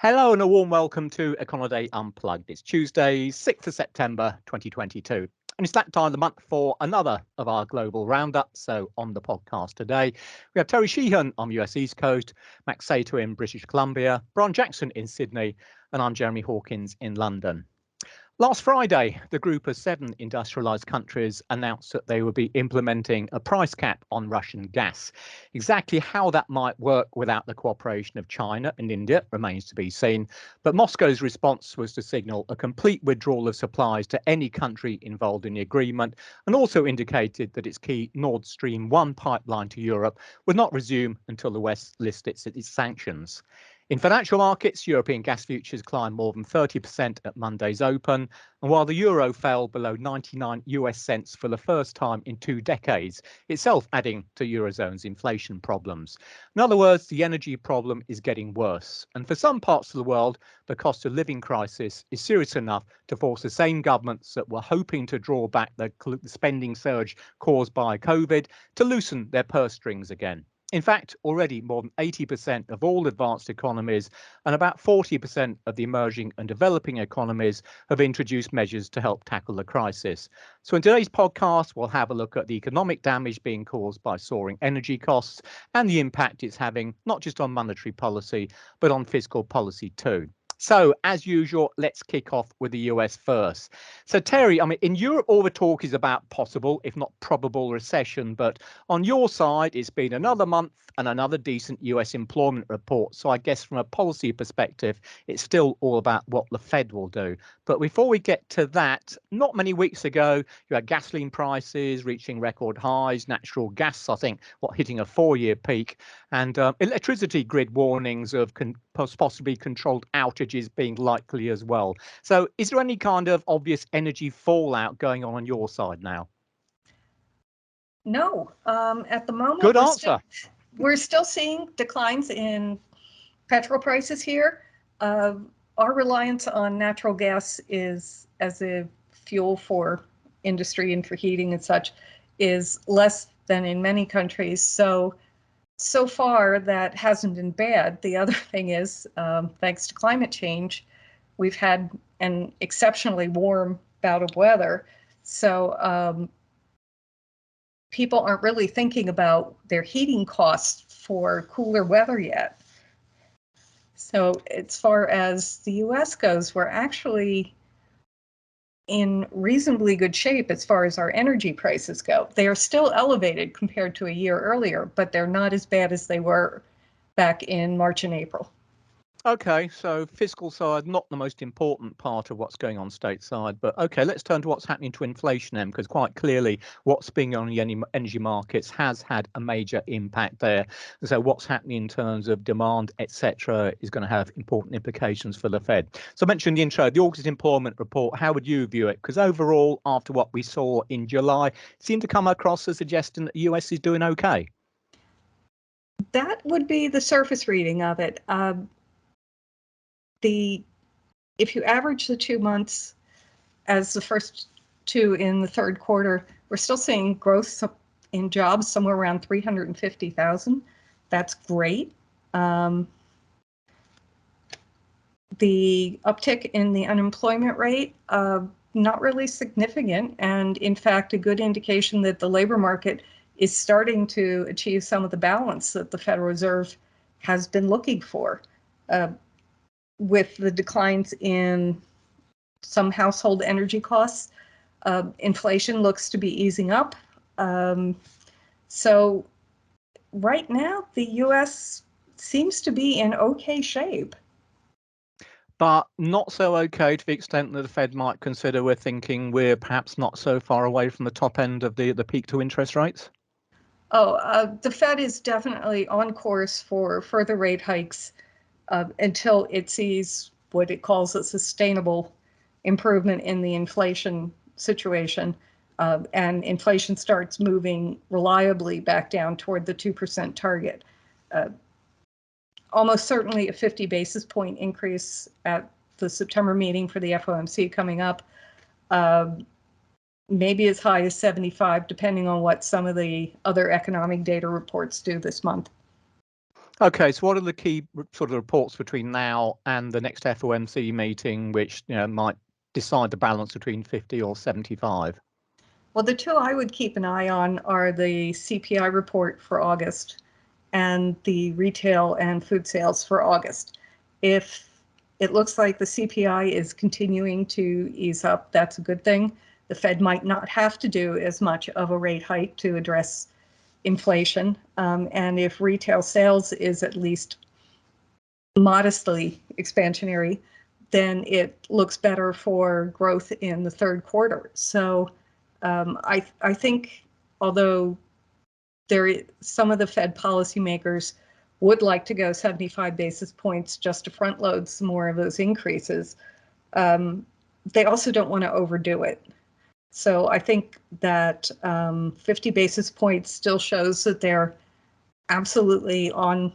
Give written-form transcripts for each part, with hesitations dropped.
Hello and a warm welcome to Econoday Unplugged. It's Tuesday, 6th of September 2022. And it's that time of the month for another of our global roundups. So on the podcast today, we have Terry Sheehan on the US East Coast, Max Sato in British Columbia, Brian Jackson in Sydney, and I'm Jeremy Hawkins in London. Last Friday, the group of 7 industrialised countries announced that they would be implementing a price cap on Russian gas. Exactly how that might work without the cooperation of China and India remains to be seen. But Moscow's response was to signal a complete withdrawal of supplies to any country involved in the agreement, and also indicated that its key Nord Stream 1 pipeline to Europe would not resume until the West lifts its sanctions. In financial markets, European gas futures climbed more than 30% at Monday's open, and while the euro fell below 99 US cents for the first time in 2 decades, itself adding to Eurozone's inflation problems. In other words, the energy problem is getting worse, and for some parts of the world, the cost of living crisis is serious enough to force the same governments that were hoping to draw back the spending surge caused by COVID to loosen their purse strings again. In fact, already more than 80% of all advanced economies and about 40% of the emerging and developing economies have introduced measures to help tackle the crisis. So in today's podcast, we'll have a look at the economic damage being caused by soaring energy costs and the impact it's having not just on monetary policy, but on fiscal policy too. So, as usual, let's kick off with the US first. So, Terry, in Europe, all the talk is about possible, if not probable, recession. But on your side, it's been another month and another decent US employment report. So, I guess from a policy perspective, it's still all about what the Fed will do. But before we get to that, not many weeks ago, you had gasoline prices reaching record highs, natural gas, I think, hitting a 4-year peak, and electricity grid warnings of possibly controlled outages being likely as well. So is there any kind of obvious energy fallout going on your side now? No, at the moment, Good answer. We're still seeing declines in petrol prices here. Our reliance on natural gas is as a fuel for industry and for heating and such is less than in many countries. So far, that hasn't been bad. The other thing is, thanks to climate change, we've had an exceptionally warm bout of weather. So people aren't really thinking about their heating costs for cooler weather yet. So as far as the US goes, we're actually in reasonably good shape as far as our energy prices go. They are still elevated compared to a year earlier, but they're not as bad as they were back in March and April. Okay, so fiscal side, not the most important part of what's going on stateside, but okay, let's turn to what's happening to inflation then, because quite clearly what's being on the energy markets has had a major impact there. And so what's happening in terms of demand, etc., is going to have important implications for the Fed. So I mentioned in the intro, the August employment report, how would you view it? Because overall, after what we saw in July, it seemed to come across as suggesting that the US is doing okay. That would be the surface reading of it. If you average the 2 months as the first 2 in the third quarter, we're still seeing growth in jobs somewhere around 350,000. That's great. The uptick in the unemployment rate, not really significant, and in fact, a good indication that the labor market is starting to achieve some of the balance that the Federal Reserve has been looking for. With the declines in some household energy costs, inflation looks to be easing up. So right now, the US seems to be in okay shape. But not so okay to the extent that the Fed might consider we're thinking we're perhaps not so far away from the top end of the peak to interest rates? The Fed is definitely on course for further rate hikes until it sees what it calls a sustainable improvement in the inflation situation, and inflation starts moving reliably back down toward the 2% target. Almost certainly a 50 basis point increase at the September meeting for the FOMC coming up, maybe as high as 75, depending on what some of the other economic data reports do this month. Okay, so what are the key sort of reports between now and the next FOMC meeting, which might decide the balance between 50 or 75? Well, the two I would keep an eye on are the CPI report for August and the retail and food sales for August. If it looks like the CPI is continuing to ease up, that's a good thing. The Fed might not have to do as much of a rate hike to address inflation. And if retail sales is at least modestly expansionary, then it looks better for growth in the third quarter. So I think although some of the Fed policymakers would like to go 75 basis points just to front load some more of those increases, they also don't want to overdo it. So I think that 50 basis points still shows that they're absolutely on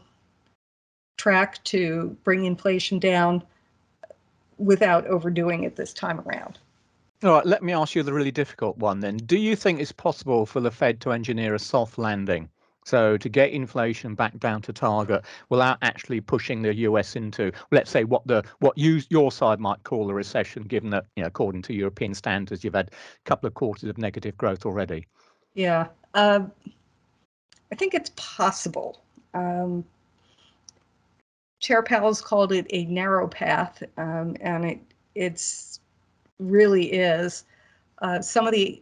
track to bring inflation down without overdoing it this time around. All right, let me ask you the really difficult one then. Do you think it's possible for the Fed to engineer a soft landing? So to get inflation back down to target without actually pushing the US into, let's say, what your side might call a recession, given that, according to European standards, you've had a couple of quarters of negative growth already. Yeah, I think it's possible. Chair Powell's called it a narrow path, and it's really is. Some of the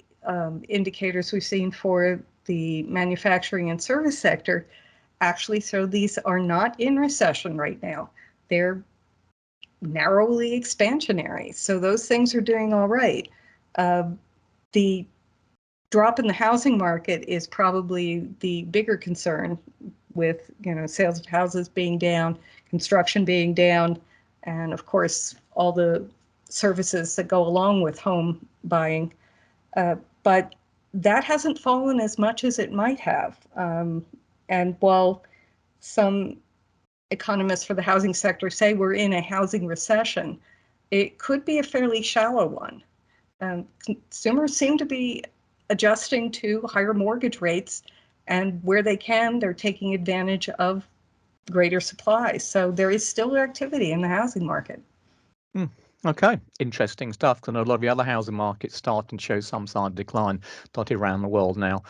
indicators we've seen for the manufacturing and service sector actually show these are not in recession right now. They're narrowly expansionary. So those things are doing all right. The drop in the housing market is probably the bigger concern, with sales of houses being down, construction being down, and of course all the services that go along with home buying. But that hasn't fallen as much as it might have. And while some economists for the housing sector say we're in a housing recession, it could be a fairly shallow one. Consumers seem to be adjusting to higher mortgage rates, and where they can, they're taking advantage of greater supply. So there is still activity in the housing market. Okay, interesting stuff. Because a lot of the other housing markets starting to show some sign of decline dotted around the world now.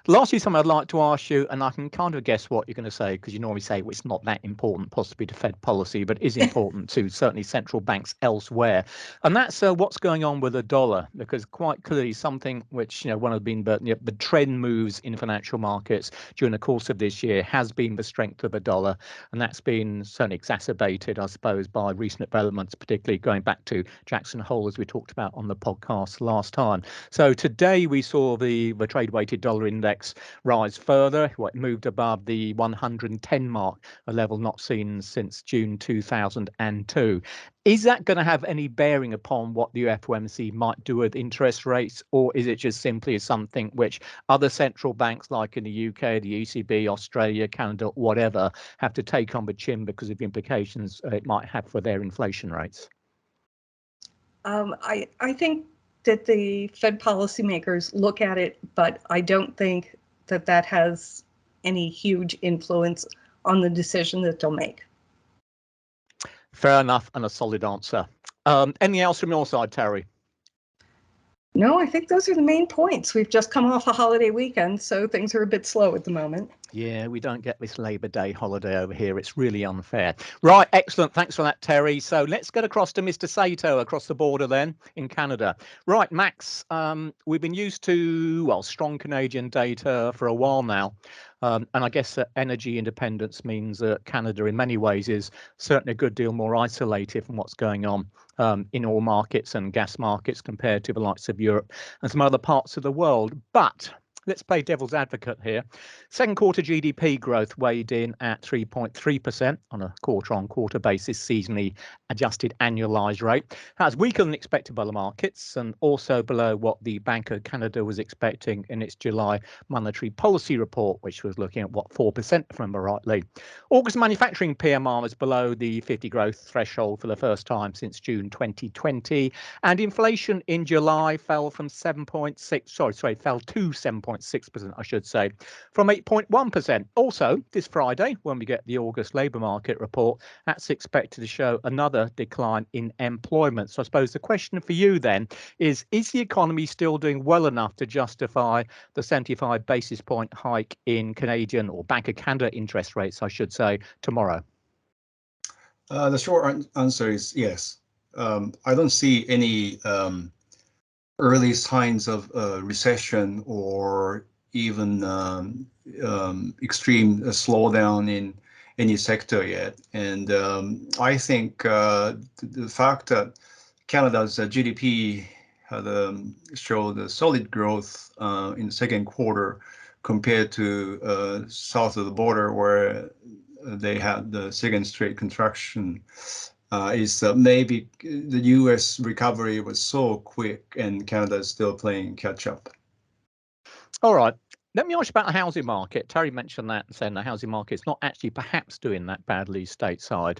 Lastly, something I'd like to ask you, and I can kind of guess what you're going to say, because you normally say, well, it's not that important, possibly to Fed policy, but is important to certainly central banks elsewhere. And that's what's going on with the dollar, because quite clearly something which one of the trend moves in financial markets during the course of this year has been the strength of the dollar, and that's been certainly exacerbated, I suppose, by recent developments, particularly going back to Jackson Hole, as we talked about on the podcast last time. So today we saw the trade weighted dollar index rise further. It moved above the 110 mark, a level not seen since June 2002. Is that going to have any bearing upon what the FOMC might do with interest rates, or is it just simply something which other central banks like in the UK, the ECB, Australia, Canada, whatever, have to take on the chin because of the implications it might have for their inflation rates? I think that the Fed policymakers look at it, but I don't think that that has any huge influence on the decision that they'll make. Fair enough, and a solid answer. Anything else from your side, Terry? No, I think those are the main points. We've just come off a holiday weekend, so things are a bit slow at the moment. Yeah, we don't get this Labour Day holiday over here. It's really unfair. Right, excellent. Thanks for that, Terry. So let's get across to Mr. Sato across the border then in Canada. Right, Max, we've been used to, strong Canadian data for a while now. And I guess that energy independence means that Canada in many ways is certainly a good deal more isolated from what's going on in oil markets and gas markets compared to the likes of Europe and some other parts of the world. But let's play devil's advocate here. Second quarter GDP growth weighed in at 3.3% on a quarter-on-quarter basis, seasonally adjusted annualized rate. That's weaker than expected by the markets and also below what the Bank of Canada was expecting in its July monetary policy report, which was looking at 4%, if I remember rightly. August manufacturing PMI was below the 50 growth threshold for the first time since June 2020, and inflation in July fell to 7.6%. 7.6%, I should say, from 8.1%. Also, this Friday, when we get the August labour market report, that's expected to show another decline in employment. So I suppose the question for you then is the economy still doing well enough to justify the 75 basis point hike in Canadian or Bank of Canada interest rates, I should say, tomorrow? The short answer is yes. I don't see any early signs of recession or even extreme slowdown in any sector yet. And I think the fact that Canada's GDP had showed a solid growth in the second quarter compared to south of the border where they had the second straight contraction, is maybe the U.S. recovery was so quick and Canada is still playing catch up. All right. Let me ask you about the housing market. Terry mentioned that and saying the housing market is not actually perhaps doing that badly stateside.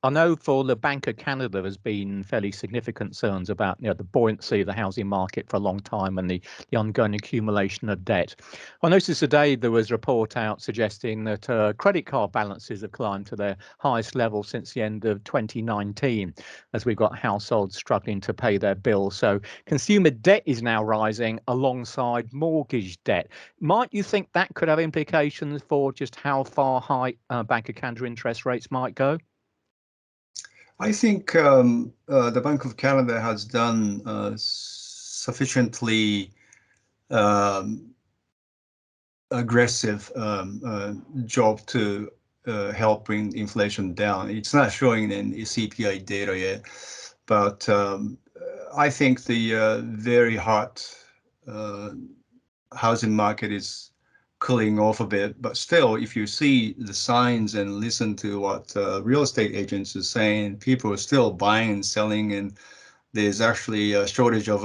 I know for the Bank of Canada, there's been fairly significant concerns about the buoyancy of the housing market for a long time and the ongoing accumulation of debt. I noticed today there was a report out suggesting that credit card balances have climbed to their highest level since the end of 2019, as we've got households struggling to pay their bills. So consumer debt is now rising alongside mortgage debt. Might you think that could have implications for just how far high Bank of Canada interest rates might go? I think the Bank of Canada has done sufficiently aggressive job to help bring inflation down. It's not showing in CPI data yet, but I think the very hot housing market is cooling off a bit, but still, if you see the signs and listen to what real estate agents are saying, people are still buying and selling, and there's actually a shortage of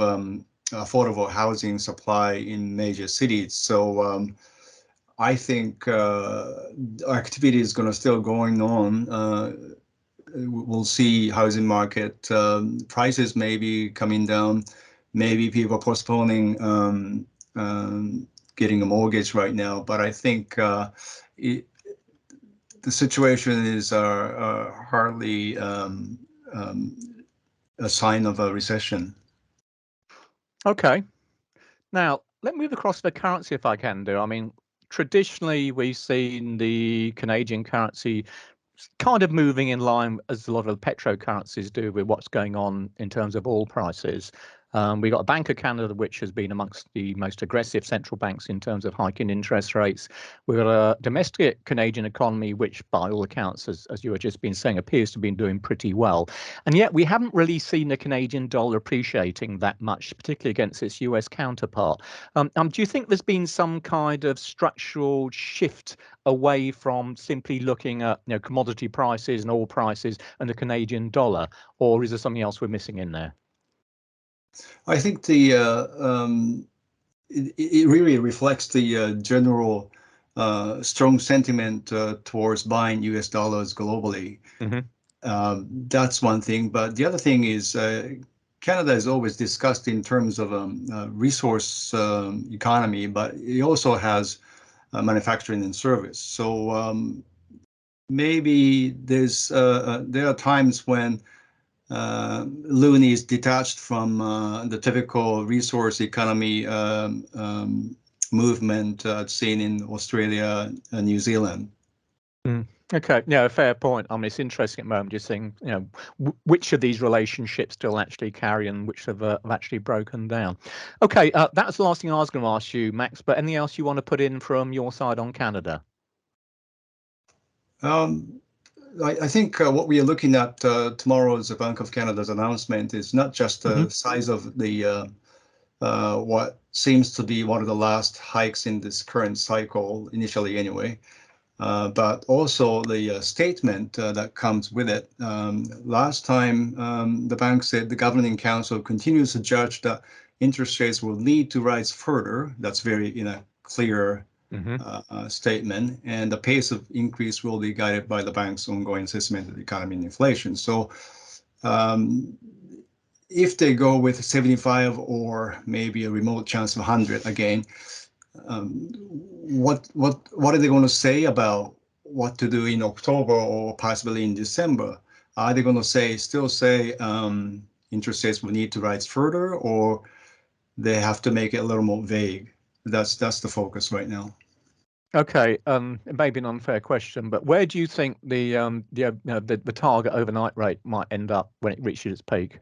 affordable housing supply in major cities. So I think activity is going to still going on. We'll see housing market prices maybe coming down, maybe people postponing getting a mortgage right now, but I think the situation is hardly a sign of a recession. Okay. Now, let me move across to the currency if I can do. I mean, traditionally, we've seen the Canadian currency kind of moving in line as a lot of the petro currencies do with what's going on in terms of oil prices. We've got a Bank of Canada, which has been amongst the most aggressive central banks in terms of hiking interest rates. We've got a domestic Canadian economy, which by all accounts, as you were just been saying, appears to have been doing pretty well. And yet we haven't really seen the Canadian dollar appreciating that much, particularly against its US counterpart. Do you think there's been some kind of structural shift away from simply looking at commodity prices and oil prices and the Canadian dollar, or is there something else we're missing in there? I think it really reflects the general strong sentiment towards buying US dollars globally. Mm-hmm. That's one thing. But the other thing is Canada is always discussed in terms of resource economy, but it also has manufacturing and service. So maybe there are times when Loonie is detached from the typical resource economy movement seen in Australia and New Zealand. Okay, yeah, fair point. I mean, it's interesting at the moment just seeing, which of these relationships still actually carry and which have actually broken down. Okay, that was the last thing I was going to ask you, Max, but anything else you want to put in from your side on Canada? I think what we are looking at tomorrow's Bank of Canada's announcement is not just the size of the what seems to be one of the last hikes in this current cycle, initially anyway, but also the statement that comes with it. Last time, the bank said the Governing Council continues to judge that interest rates will need to rise further. That's very clear statement, and the pace of increase will be guided by the bank's ongoing assessment of the economy and inflation. So if they go with 75 or maybe a remote chance of 100 again, what are they going to say about what to do in October or possibly in December? Are they going to still say interest rates will need to rise further, or they have to make it a little more vague? That's the focus right now. Okay, it may be an unfair question, but where do you think the target overnight rate might end up when it reaches its peak?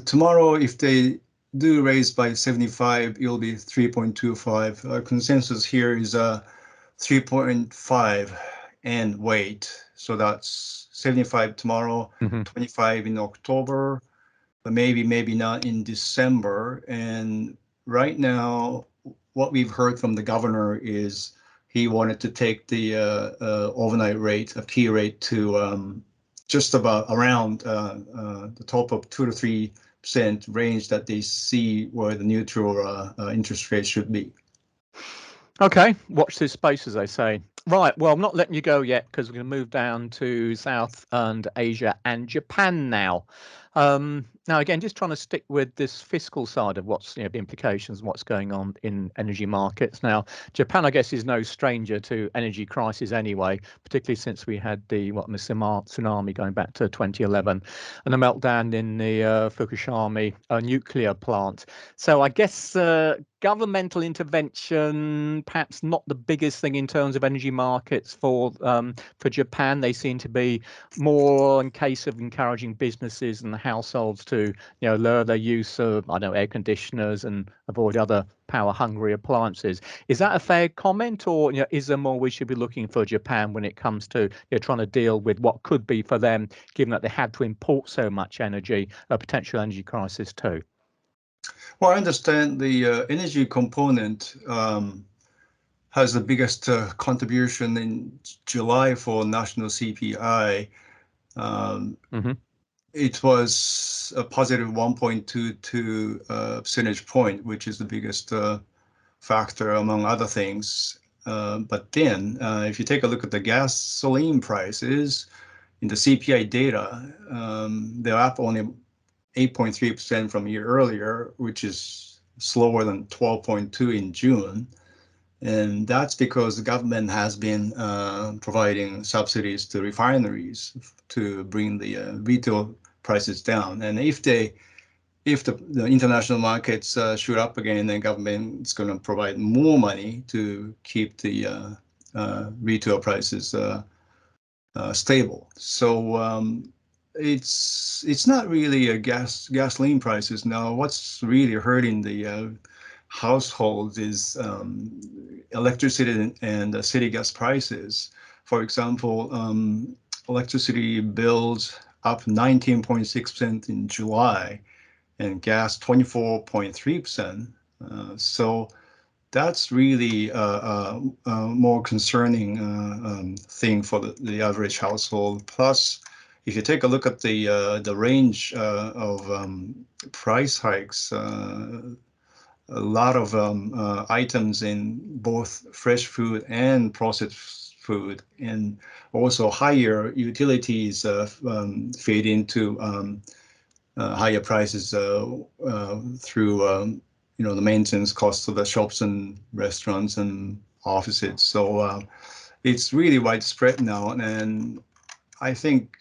Tomorrow, if they do raise by 75, it'll be 3.25. Consensus here is 3.5 and wait. So that's 75 tomorrow, 25 in October, but maybe not in December. And right now, what we've heard from the governor is he wanted to take the overnight rate, a key rate, to just about around the top of 2 to 3% range that they see where the neutral interest rate should be. Okay, watch this space, as they say. Right, well, I'm not letting you go yet because we're going to move down to South and Asia and Japan now. Now, again, just trying to stick with this fiscal side of what's the implications and what's going on in energy markets. Now, Japan, I guess, is no stranger to energy crisis anyway, particularly since we had the tsunami going back to 2011 and the meltdown in the Fukushima nuclear plant. So I guess governmental intervention, perhaps not the biggest thing in terms of energy markets for Japan. They seem to be more in case of encouraging businesses and households to lower their use of air conditioners and avoid other power hungry appliances. Is that a fair comment, or is there more we should be looking for Japan when it comes to trying to deal with what could be for them, given that they had to import so much energy, a potential energy crisis too? Well, I understand the energy component has the biggest contribution in July for national CPI. It was a positive 1.22 percentage point, which is the biggest factor among other things. But then, if you take a look at the gasoline prices in the CPI data, they're up only 8.3% from a year earlier, which is slower than 12.2 in June. And that's because the government has been providing subsidies to refineries to bring the retail prices down. And if the international markets shoot up again, then government is going to provide more money to keep the retail prices stable. So it's not really a gasoline prices now. What's really hurting the households is electricity and city gas prices. For example, electricity bills up 19.6% in July, and gas 24.3%. So that's really a more concerning thing for the average household. Plus, if you take a look at the range of price hikes, a lot of items in both fresh food and processed food, and also higher utilities feed into higher prices through the maintenance costs of the shops and restaurants and offices. So it's really widespread now, and I think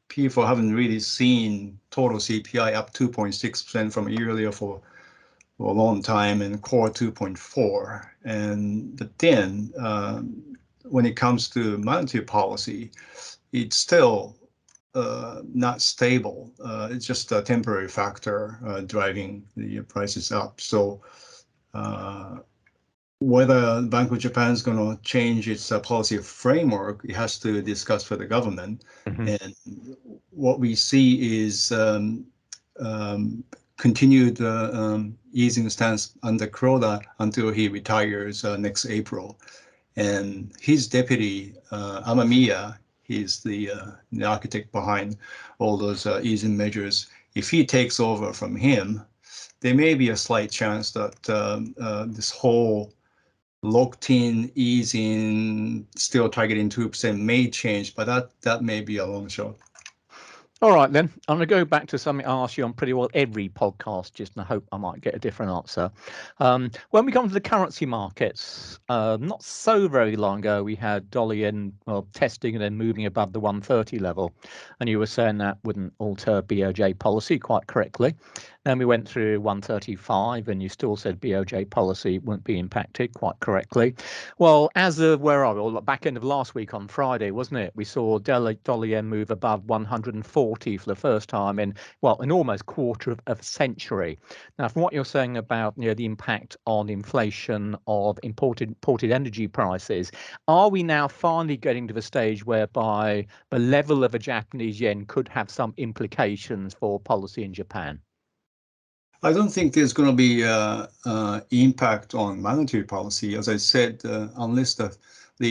people haven't really seen total CPI up 2.6% from a year earlier for a long time, and core 2.4. But then when it comes to monetary policy, it's still not stable. It's just a temporary factor driving the prices up. So whether Bank of Japan is going to change its policy framework, it has to discuss with the government. And what we see is continued easing stance under Kuroda until he retires next April. And his deputy, Amamiya, he's the architect behind all those easing measures. If he takes over from him, there may be a slight chance that this whole locked-in easing, still targeting 2%, may change, but that may be a long shot. All right, then. I'm going to go back to something I ask you on pretty well every podcast, just in the hope I might get a different answer. When we come to the currency markets, not so very long ago, we had dollar yen testing and then moving above the 130 level. And you were saying that wouldn't alter BOJ policy quite correctly. Then we went through 135, and you still said BOJ policy wouldn't be impacted quite correctly. Well, as of where are we? Well, back end of last week on Friday, wasn't it? We saw dollar yen move above 140 for the first time in, well, an almost quarter of a century. Now, from what you're saying about the impact on inflation of imported energy prices, are we now finally getting to the stage whereby the level of a Japanese yen could have some implications for policy in Japan? I don't think there's going to be impact on monetary policy. As I said, unless the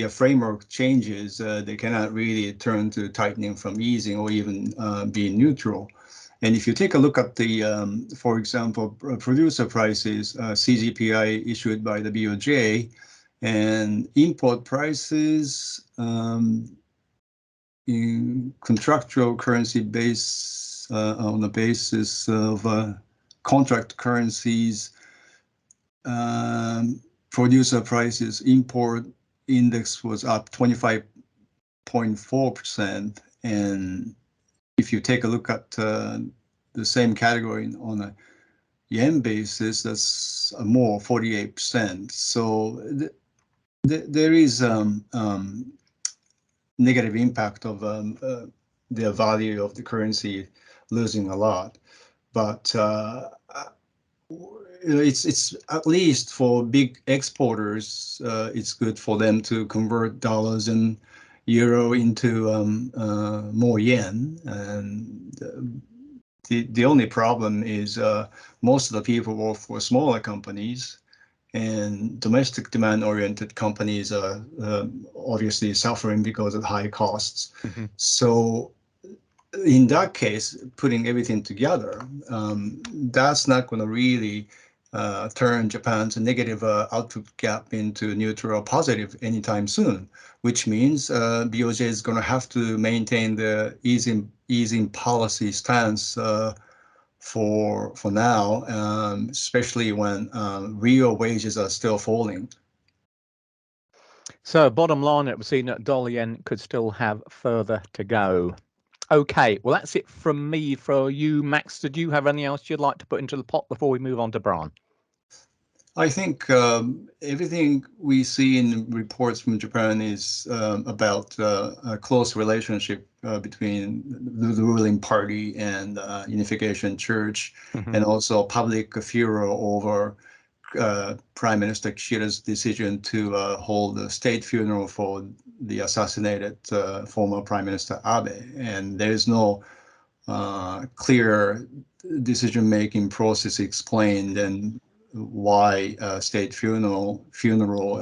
framework changes, they cannot really turn to tightening from easing or even being neutral. And if you take a look at the, for example, producer prices, CGPI issued by the BOJ, and import prices in contractual currency base on the basis of contract currencies, producer prices, import index was up 25.4%. And if you take a look at the same category on a yen basis, that's more 48%. So there is negative impact of the value of the currency losing a lot. But it's at least for big exporters, it's good for them to convert dollars and euro into more yen. And the only problem is most of the people work for smaller companies, and domestic demand-oriented companies are obviously suffering because of high costs. Mm-hmm. So in that case, putting everything together, that's not going to really turn Japan's negative output gap into neutral or positive anytime soon, which means BOJ is going to have to maintain the easing policy stance for now, especially when real wages are still falling. So bottom line, it was seen that dollar yen could still have further to go. Okay, well, that's it from me. For you, Max, did you have anything else you'd like to put into the pot before we move on to Brian? I think everything we see in reports from Japan is about a close relationship between the ruling party and Unification Church, mm-hmm. and also public furor over Prime Minister Kishida's decision to hold a state funeral for the assassinated former Prime Minister Abe. And there's no clear decision-making process explained, and why state funeral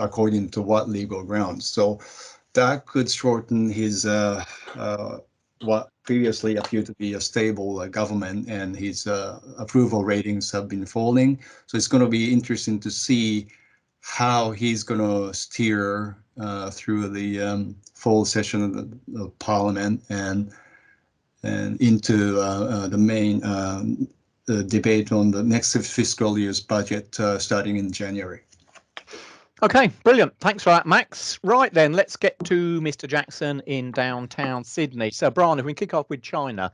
according to what legal grounds. So that could shorten his what previously appeared to be a stable government, and his approval ratings have been falling. So it's going to be interesting to see how he's going to steer through the fall session of Parliament and into the main debate on the next fiscal year's budget starting in January. Okay, brilliant. Thanks for that, Max. Right then, let's get to Mr. Jackson in downtown Sydney. So, Brian, if we can kick off with China.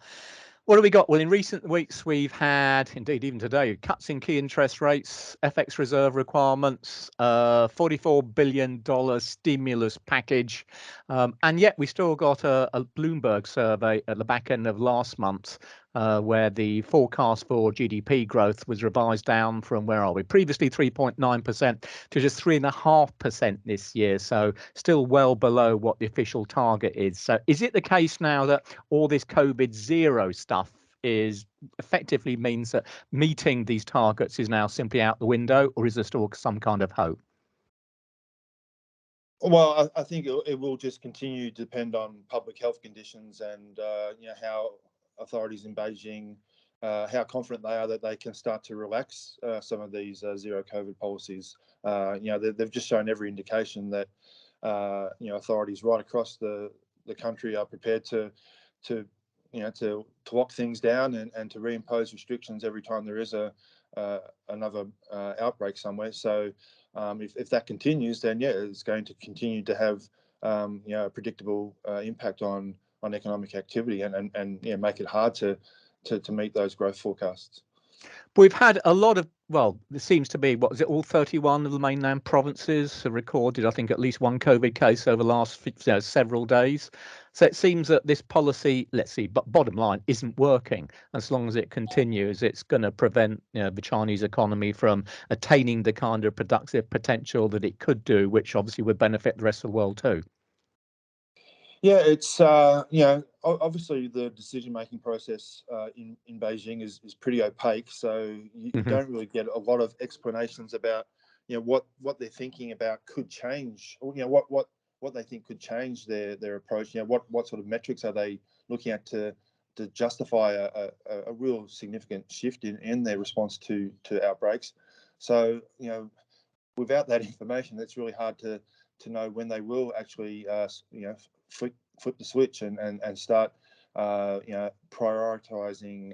What have we got? Well, in recent weeks, we've had, indeed, even today, cuts in key interest rates, FX reserve requirements, $44 billion stimulus package. And yet we still got a Bloomberg survey at the back end of last month where the forecast for GDP growth was revised down from, where are we? Previously 3.9% to just 3.5% this year. So still well below what the official target is. So is it the case now that all this COVID zero stuff is effectively means that meeting these targets is now simply out the window, or is there still some kind of hope? Well, I think it will just continue to depend on public health conditions and how authorities in Beijing, how confident they are that they can start to relax some of these zero COVID policies. They've just shown every indication that authorities right across the country are prepared to to lock things down and to reimpose restrictions every time there is another outbreak somewhere. So if that continues, then yeah, it's going to continue to have a predictable impact on economic activity and make it hard to meet those growth forecasts. We've had a lot of, well, there seems to be, what is it, all 31 of the mainland provinces have recorded, I think, at least one COVID case over the last several days. So it seems that this policy, let's see, but bottom line, isn't working. As long as it continues, it's going to prevent the Chinese economy from attaining the kind of productive potential that it could do, which obviously would benefit the rest of the world too. Yeah, it's obviously the decision-making process in Beijing is pretty opaque, so you don't really get a lot of explanations about what they're thinking about could change, or what they think could change their approach. What sort of metrics are they looking at to justify a real significant shift in their response to outbreaks. So without that information, it's really hard to know when they will actually flip the switch and start prioritizing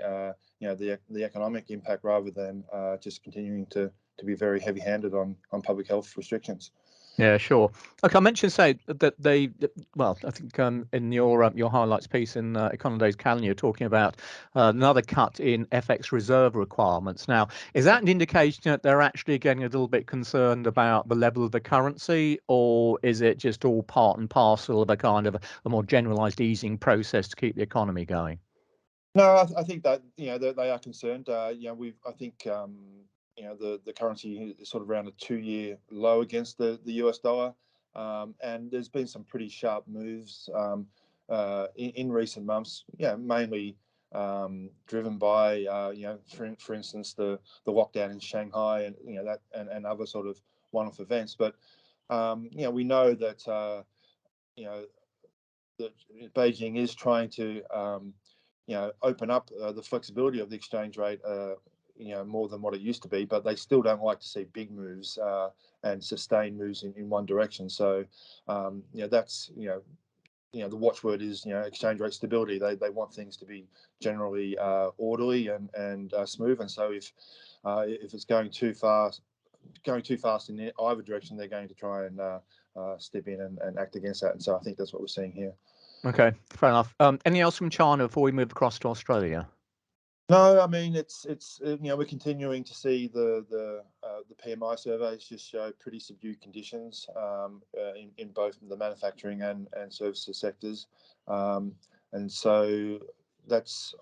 the economic impact rather than just continuing to be very heavy-handed on public health restrictions. Yeah, sure. Okay, I mentioned that they, well, I think in your highlights piece in Econoday's calendar, you're talking about another cut in FX reserve requirements. Now, is that an indication that they're actually getting a little bit concerned about the level of the currency, or is it just all part and parcel of a kind of a more generalized easing process to keep the economy going? No, I think that that they are concerned. I think the currency is sort of around a 2-year low against the US dollar, and there's been some pretty sharp moves in recent months. Mainly driven by for instance the lockdown in Shanghai and that and other sort of one-off events. But we know that that Beijing is trying to open up the flexibility of the exchange rate, more than what it used to be, but they still don't like to see big moves and sustained moves in one direction. So, that's the watchword is exchange rate stability. They want things to be generally orderly and smooth. And so if it's going too fast in either direction, they're going to try and step in and act against that. And so I think that's what we're seeing here. Okay, fair enough. Anything else from China before we move across to Australia? No, I mean it's we're continuing to see the PMI surveys just show pretty subdued conditions in both the manufacturing and services sectors, and so that's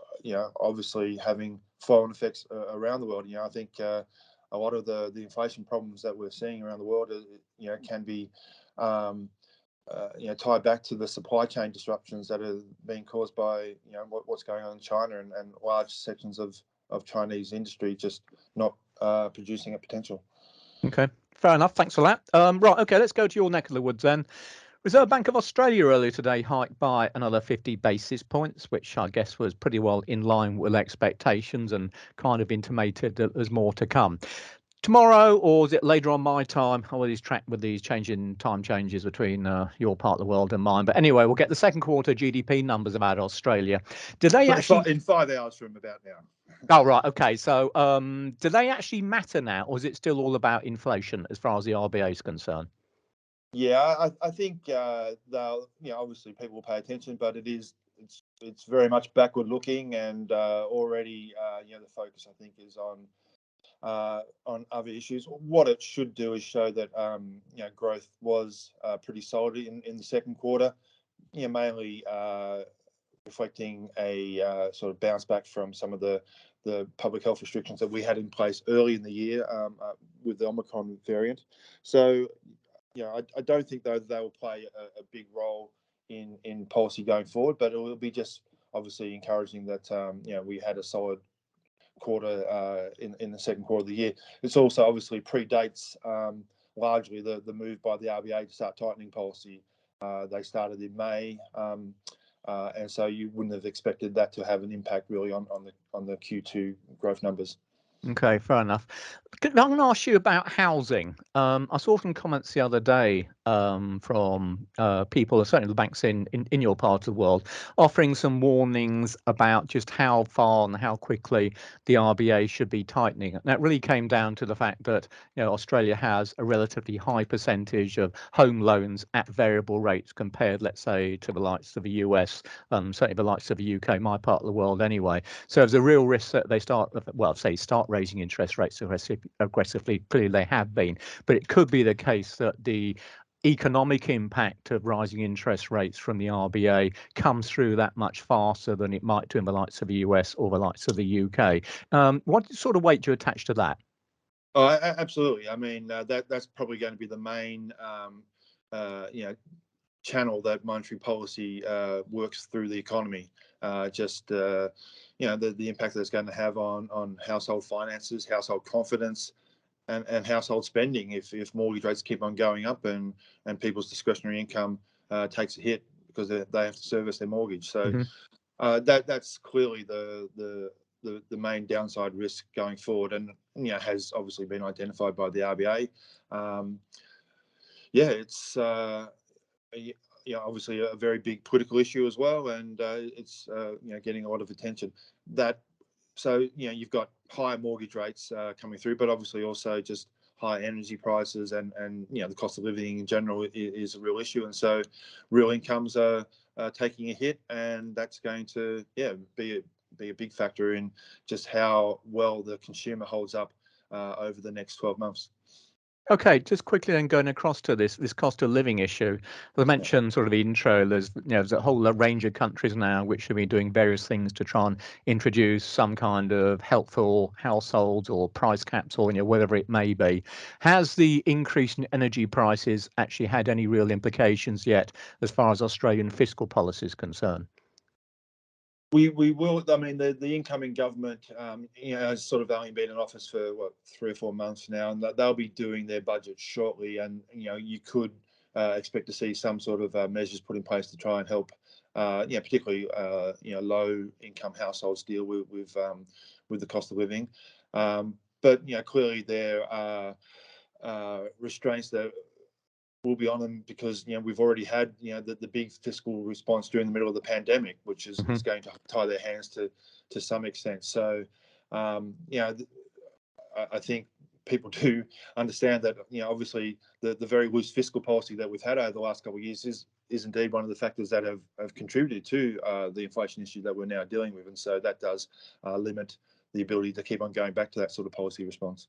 obviously having flow-on effects around the world. I think a lot of the inflation problems that we're seeing around the world can be tied back to the supply chain disruptions that are being caused by what's going on in China and large sections of Chinese industry just not producing at potential. Okay, fair enough. Thanks for that. Right, okay, let's go to your neck of the woods then. Reserve Bank of Australia earlier today hiked by another 50 basis points, which I guess was pretty well in line with expectations and kind of intimated that there's more to come. Tomorrow, or is it later on my time? I always track with these changing time changes between your part of the world and mine. But anyway, we'll get the second quarter GDP numbers about Australia. Do they actually in 5 hours from about now? Oh, right. Okay. So do they actually matter now, or is it still all about inflation as far as the RBA is concerned? Yeah, I think they'll obviously people will pay attention, but it's very much backward looking, and already the focus I think is on other issues. What it should do is show that growth was pretty solid in the second quarter, mainly reflecting a sort of bounce back from some of the public health restrictions that we had in place early in the year with the Omicron variant. So I don't think though they will play a big role in policy going forward, but it will be just obviously encouraging that we had a solid quarter in the second quarter of the year. It's also obviously predates largely the move by the RBA to start tightening policy. They started in May, and so you wouldn't have expected that to have an impact really on the Q2 growth numbers. Okay, fair enough. I'm going to ask you about housing. I saw some comments the other day from people, certainly the banks in your part of the world, offering some warnings about just how far and how quickly the RBA should be tightening. And that really came down to the fact that Australia has a relatively high percentage of home loans at variable rates compared, let's say, to the likes of the US, certainly the likes of the UK, my part of the world anyway. So there's a real risk that they start raising interest rates aggressively. Clearly they have been, but it could be the case that the economic impact of rising interest rates from the RBA comes through that much faster than it might do in the likes of the US or the likes of the UK. What sort of weight do you attach to that? Oh, absolutely. I mean, that's probably going to be the main, channel that monetary policy works through the economy. The impact that it's going to have on household finances, household confidence, and household spending if mortgage rates keep on going up and people's discretionary income takes a hit because they have to service their mortgage. So that's clearly the main downside risk going forward, and has obviously been identified by the RBA. It's obviously a very big political issue as well, and it's getting a lot of attention. So you've got higher mortgage rates coming through, but obviously also just high energy prices and the cost of living in general is a real issue, and so real incomes are taking a hit, and that's going to be a big factor in just how well the consumer holds up over the next 12 months. Okay, just quickly then going across to this cost of living issue. I mentioned sort of the intro. There's a whole range of countries now which have been doing various things to try and introduce some kind of help for households or price caps or whatever it may be. Has the increase in energy prices actually had any real implications yet as far as Australian fiscal policy is concerned? We will. I mean, the incoming government, has sort of only been in office for 3 or 4 months now, and they'll be doing their budget shortly. And you could expect to see some sort of measures put in place to try and help, particularly low income households deal with the cost of living. But clearly there are restraints that will be on them because we've already had the big fiscal response during the middle of the pandemic, which is going to tie their hands to some extent. So I think people do understand that obviously the very loose fiscal policy that we've had over the last couple of years is indeed one of the factors that have contributed to the inflation issue that we're now dealing with, and so that does limit the ability to keep on going back to that sort of policy response.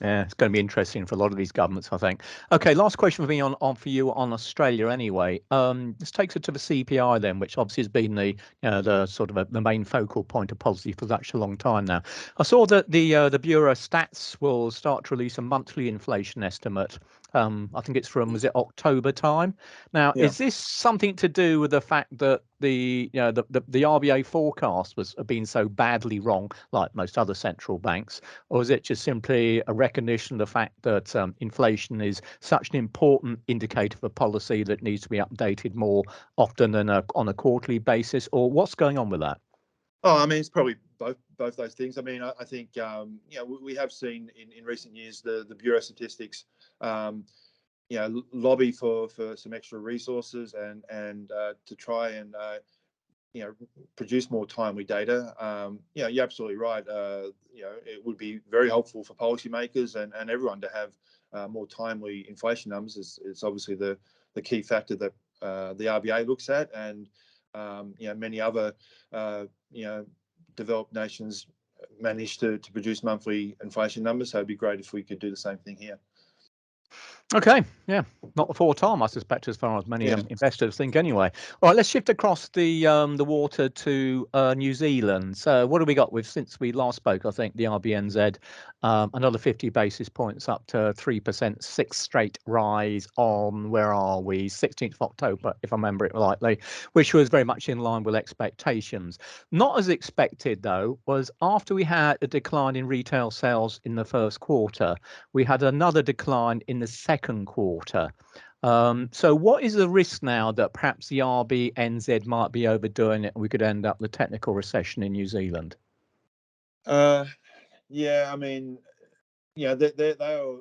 Yeah, it's going to be interesting for a lot of these governments, I think. Okay, last question for me on for you on Australia anyway. This takes it to the CPI then, which obviously has been the sort of the main focal point of policy for such a long time now. I saw that the Bureau of Stats will start to release a monthly inflation estimate. I think it's from, was it October time? Now, is this something to do with the fact that the RBA forecast was been so badly wrong, like most other central banks, or is it just simply a recognition of the fact that inflation is such an important indicator for policy that needs to be updated more often than on a quarterly basis, or what's going on with that? Oh, I mean, it's probably both those things. I mean, I think we have seen in recent years the Bureau of Statistics lobby for some extra resources and to try and produce more timely data. You're absolutely right. It would be very helpful for policymakers and everyone to have more timely inflation numbers. It's obviously the key factor that the RBA looks at, and many other developed nations manage to produce monthly inflation numbers. So it'd be great if we could do the same thing here. Okay, yeah, not before time, I suspect, as far as many investors think anyway. All right, let's shift across the water to New Zealand. So what have we got with, since we last spoke, I think the RBNZ, another 50 basis points up to 3%, sixth straight rise on, where are we, 16th of October, if I remember it rightly, which was very much in line with expectations. Not as expected, though, was after we had a decline in retail sales in the first quarter, we had another decline in the second quarter. So what is the risk now that perhaps the RBNZ might be overdoing it and we could end up with a technical recession in New Zealand? I mean, they are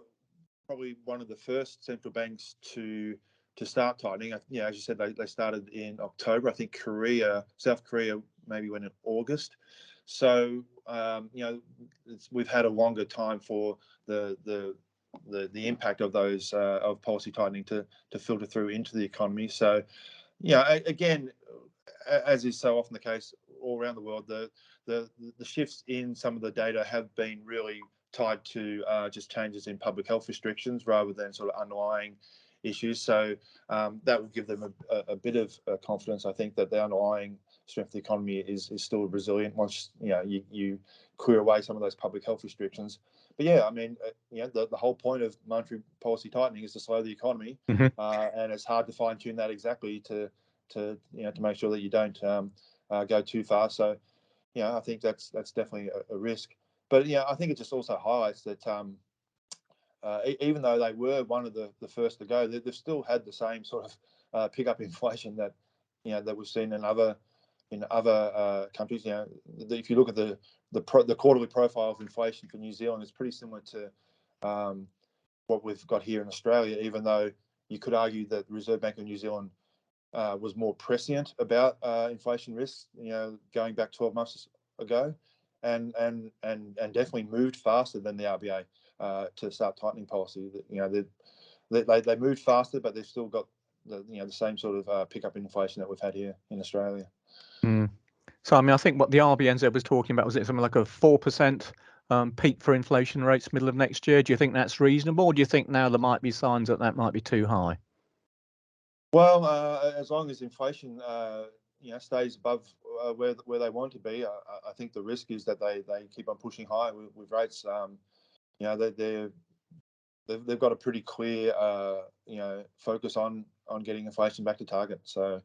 probably one of the first central banks to start tightening. You know, as you said, they started in October. I think South Korea maybe went in August. So you know, we've had a longer time for the impact of those of policy tightening to filter through into the economy. So, yeah, again, as is so often the case all around the world, the shifts in some of the data have been really tied to just changes in public health restrictions rather than sort of underlying issues. So that will give them a bit of confidence, I think, that the underlying strength of the economy is still resilient once you clear away some of those public health restrictions. But yeah, I mean, the whole point of monetary policy tightening is to slow the economy, and it's hard to fine tune that exactly to make sure that you don't go too far. So, I think that's definitely a risk. But I think it just also highlights that even though they were one of the first to go, they've still had the same sort of pickup inflation that that we've seen in other countries. If you look at the quarterly profile of inflation for New Zealand, it's pretty similar to what we've got here in Australia. Even though you could argue that the Reserve Bank of New Zealand was more prescient about inflation risks, going back 12 months ago, and definitely moved faster than the RBA to start tightening policy. They moved faster, but they've still got the same sort of pickup in inflation that we've had here in Australia. So I mean, I think what the RBNZ was talking about was it something like a 4% peak for inflation rates middle of next year. Do you think that's reasonable, or do you think now there might be signs that might be too high? Well, as long as inflation stays above where they want to be, I think the risk is that they keep on pushing high with rates. They've got a pretty clear focus on getting inflation back to target. So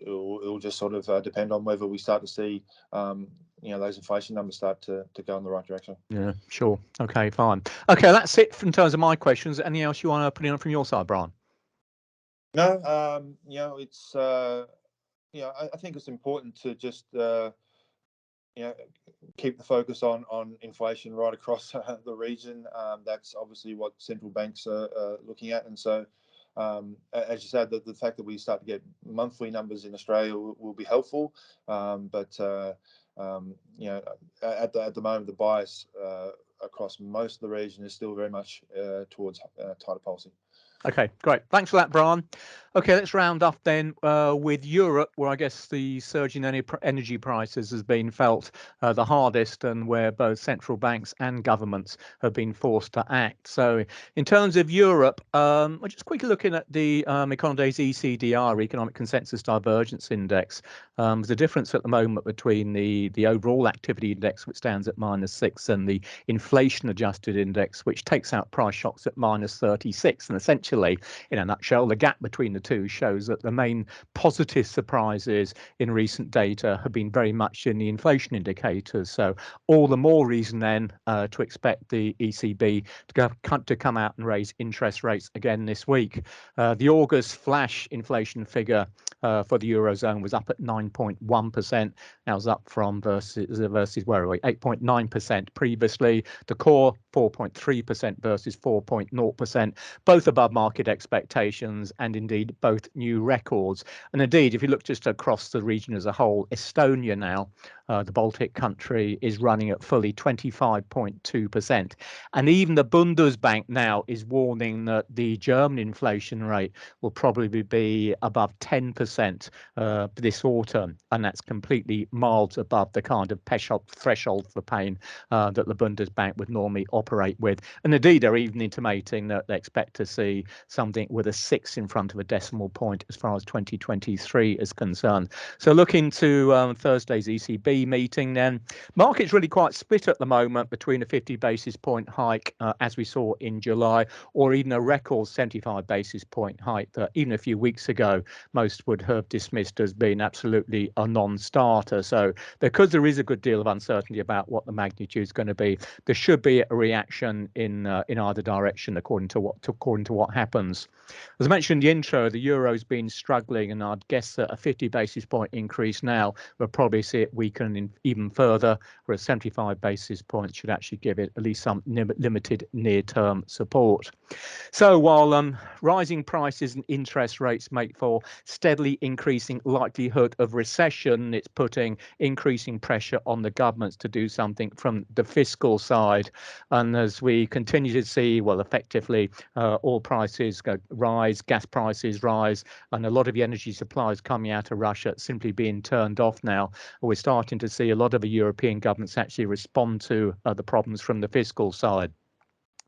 it'll just sort of depend on whether we start to see those inflation numbers start to go in the right direction. Yeah, sure. Okay, fine. Okay, that's it in terms of my questions. Anything else you want to put in from your side, Brian? No, it's I think it's important to just keep the focus on inflation right across the region. That's obviously what central banks are looking at, and so as you said, the fact that we start to get monthly numbers in Australia will be helpful. But at the moment, the bias across most of the region is still very much towards tighter policy. Okay, great. Thanks for that, Brian. Okay, let's round off then with Europe, where I guess the surge in energy prices has been felt the hardest, and where both central banks and governments have been forced to act. So in terms of Europe, we're just quickly looking at the Econoday's ECDR, Economic Consensus Divergence Index. There's a difference at the moment between the overall activity index, which stands at -6, and the inflation adjusted index, which takes out price shocks at -36. And essentially, in a nutshell, the gap between the two shows that the main positive surprises in recent data have been very much in the inflation indicators. So all the more reason then to expect the ECB to come out and raise interest rates again this week. The August flash inflation figure for the Eurozone was up at 9.1%. Now it's up from versus where are we? 8.9% previously. The core 4.3% versus 4.0%, both above market expectations, and indeed both new records. And indeed, if you look just across the region as a whole, Estonia now, the Baltic country, is running at fully 25.2%. And even the Bundesbank now is warning that the German inflation rate will probably be above 10% this autumn. And that's completely miles above the kind of threshold for pain that the Bundesbank would normally operate with. And indeed, they're even intimating that they expect to see something with a 6 in front of a decimal point as far as 2023 is concerned. So looking to Thursday's ECB meeting, then market's really quite split at the moment between a 50 basis point hike as we saw in July, or even a record 75 basis point hike that even a few weeks ago most would have dismissed as being absolutely a non-starter. So because there is a good deal of uncertainty about what the magnitude is going to be, there should be a reaction in either direction according to what happens. As I mentioned in the intro, the euro's been struggling, and I'd guess that a 50 basis point increase now will probably see it weaken even further, whereas 75 basis points should actually give it at least some limited near-term support. So while rising prices and interest rates make for steadily increasing likelihood of recession, it's putting increasing pressure on the governments to do something from the fiscal side. And as we continue to see, well, effectively, oil prices rise, gas prices rise, and a lot of the energy supplies coming out of Russia simply being turned off now. We're starting to see a lot of the European governments actually respond to the problems from the fiscal side.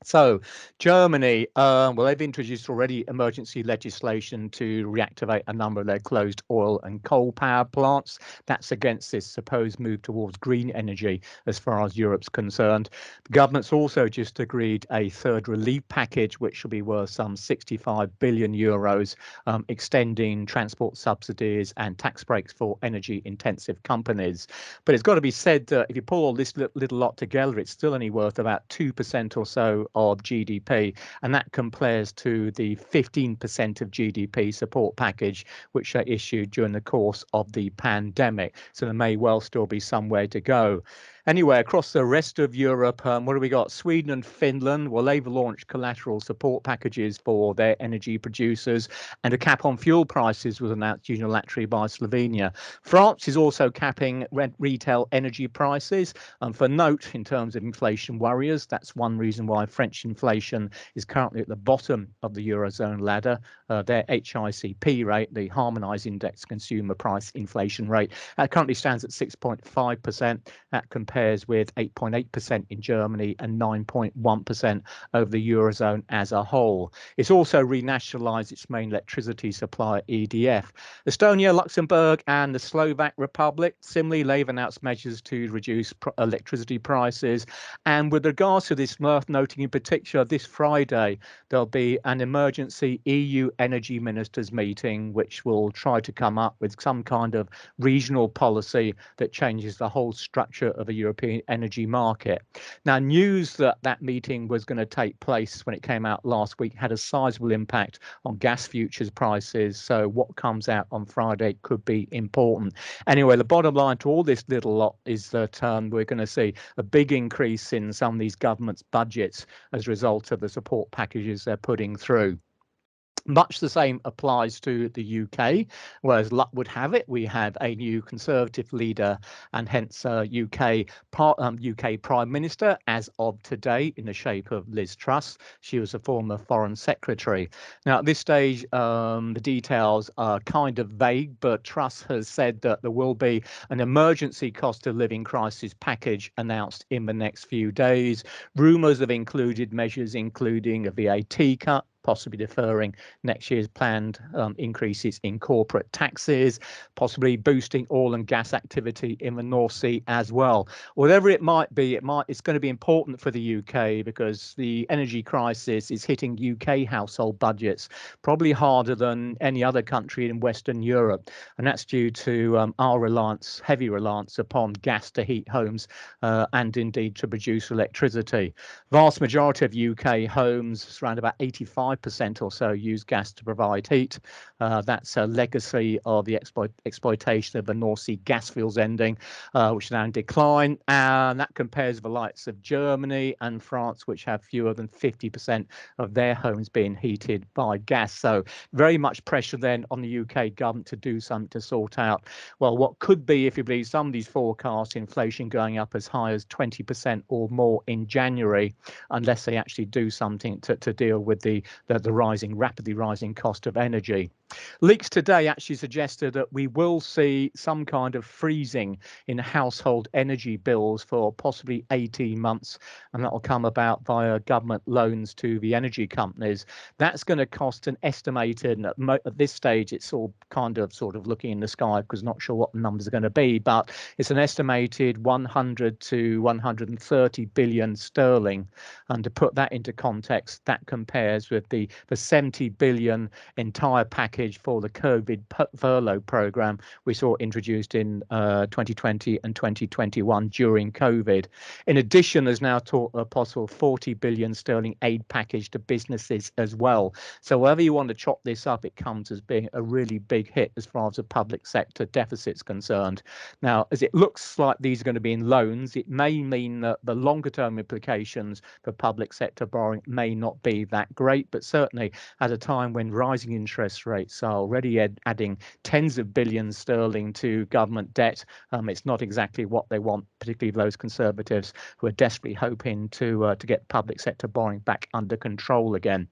So Germany, well, they've introduced already emergency legislation to reactivate a number of their closed oil and coal power plants. That's against this supposed move towards green energy as far as Europe's concerned. The government's also just agreed a third relief package, which will be worth some 65 billion euros, extending transport subsidies and tax breaks for energy intensive companies. But it's got to be said that if you pull all this little lot together, it's still only worth about 2% or so of GDP, and that compares to the 15% of GDP support package which they issued during the course of the pandemic. So there may well still be somewhere to go. Anyway, across the rest of Europe, what have we got? Sweden and Finland, well, they've launched collateral support packages for their energy producers, and a cap on fuel prices was announced unilaterally by Slovenia. France is also capping retail energy prices. For note, in terms of inflation worriers, that's one reason why French inflation is currently at the bottom of the Eurozone ladder. Their HICP rate, the Harmonised Index Consumer Price Inflation Rate, currently stands at 6.5%. That compares with 8.8% in Germany and 9.1% over the Eurozone as a whole. It's also renationalised its main electricity supplier, EDF. Estonia, Luxembourg and the Slovak Republic, similarly, they've announced measures to reduce electricity prices. And with regards to this, worth noting in particular, this Friday, there'll be an emergency EU energy ministers meeting, which will try to come up with some kind of regional policy that changes the whole structure of a European energy market. Now, news that that meeting was going to take place when it came out last week had a sizable impact on gas futures prices. So what comes out on Friday could be important. Anyway, the bottom line to all this little lot is that we're going to see a big increase in some of these governments' budgets as a result of the support packages they're putting through. Much the same applies to the UK, whereas luck would have it, we have a new Conservative leader and hence UK Prime Minister as of today in the shape of Liz Truss. She was a former Foreign Secretary. Now, at this stage, the details are kind of vague, but Truss has said that there will be an emergency cost of living crisis package announced in the next few days. Rumours have included measures including a VAT cut, possibly deferring next year's planned increases in corporate taxes, possibly boosting oil and gas activity in the North Sea as well. Whatever it might be, it's going to be important for the UK because the energy crisis is hitting UK household budgets probably harder than any other country in Western Europe, and that's due to our heavy reliance upon gas to heat homes and indeed to produce electricity. Vast majority of UK homes, around about 85% or so, use gas to provide heat. That's a legacy of the exploitation of the North Sea gas fields ending, which is now in decline. And that compares with the likes of Germany and France, which have fewer than 50% of their homes being heated by gas. So very much pressure then on the UK government to do something to sort out, well, what could be, if you believe some of these forecasts, inflation going up as high as 20% or more in January, unless they actually do something to deal with the rapidly rising cost of energy. Leaks today actually suggested that we will see some kind of freezing in household energy bills for possibly 18 months, and that will come about via government loans to the energy companies. That's going to cost an estimated, at this stage, it's all sort of looking in the sky because not sure what the numbers are going to be, but it's an estimated 100 to 130 billion sterling. And to put that into context, that compares with the the 70 billion entire package for the COVID furlough program we saw introduced in 2020 and 2021 during COVID. In addition, there's now a possible 40 billion sterling aid package to businesses as well. So wherever you want to chop this up, it comes as being a really big hit as far as the public sector deficit's concerned. Now, as it looks like these are going to be in loans, it may mean that the longer term implications for public sector borrowing may not be that great, but certainly at a time when rising interest rates are already adding tens of billions sterling to government debt, it's not exactly what they want, particularly those Conservatives who are desperately hoping to get public sector borrowing back under control again.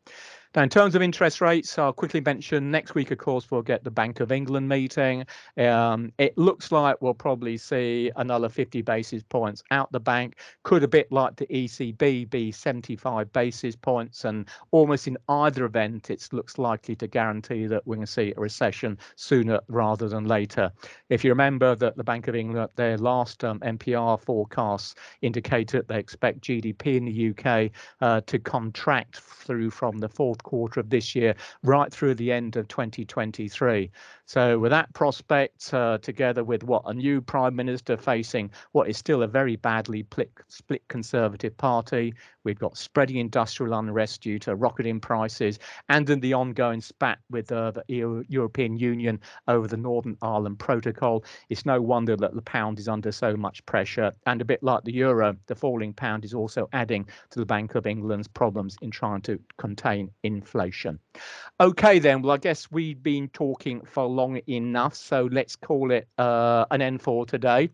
Now, in terms of interest rates, I'll quickly mention next week, of course, we'll get the Bank of England meeting. It looks like we'll probably see another 50 basis points out the bank. Could a bit like the ECB be 75 basis points? And almost in either event, it looks likely to guarantee that we're going to see a recession sooner rather than later. If you remember that the Bank of England, their last NPR forecasts indicated they expect GDP in the UK to contract through from the fourth quarter of this year right through the end of 2023. So with that prospect, together with a new prime minister facing what is still a very badly split Conservative Party, we've got spreading industrial unrest due to rocketing prices, and in the ongoing spat with the European Union over the Northern Ireland Protocol, it's no wonder that the pound is under so much pressure. And a bit like the euro, the falling pound is also adding to the Bank of England's problems in trying to contain inflation. Okay, then. Well, I guess we've been talking for long enough, so let's call it an end for today.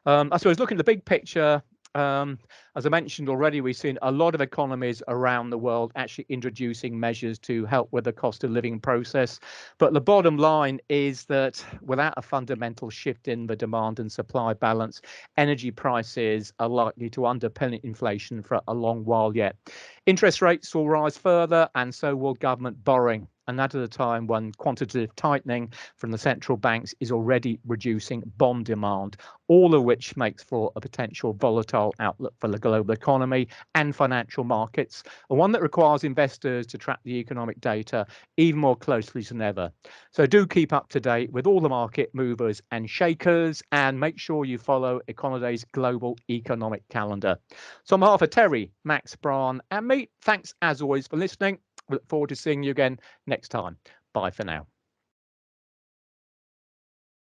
I suppose looking at the big picture, as I mentioned already, we've seen a lot of economies around the world actually introducing measures to help with the cost of living process. But the bottom line is that without a fundamental shift in the demand and supply balance, energy prices are likely to underpin inflation for a long while yet. Interest rates will rise further, and so will government borrowing. And that at a time when quantitative tightening from the central banks is already reducing bond demand, all of which makes for a potential volatile outlook for the global economy and financial markets, and one that requires investors to track the economic data even more closely than ever. So do keep up to date with all the market movers and shakers, and make sure you follow Econoday's global economic calendar. So on behalf of Terry, Max, Brian, and me, thanks as always for listening. We look forward to seeing you again next time. Bye for now.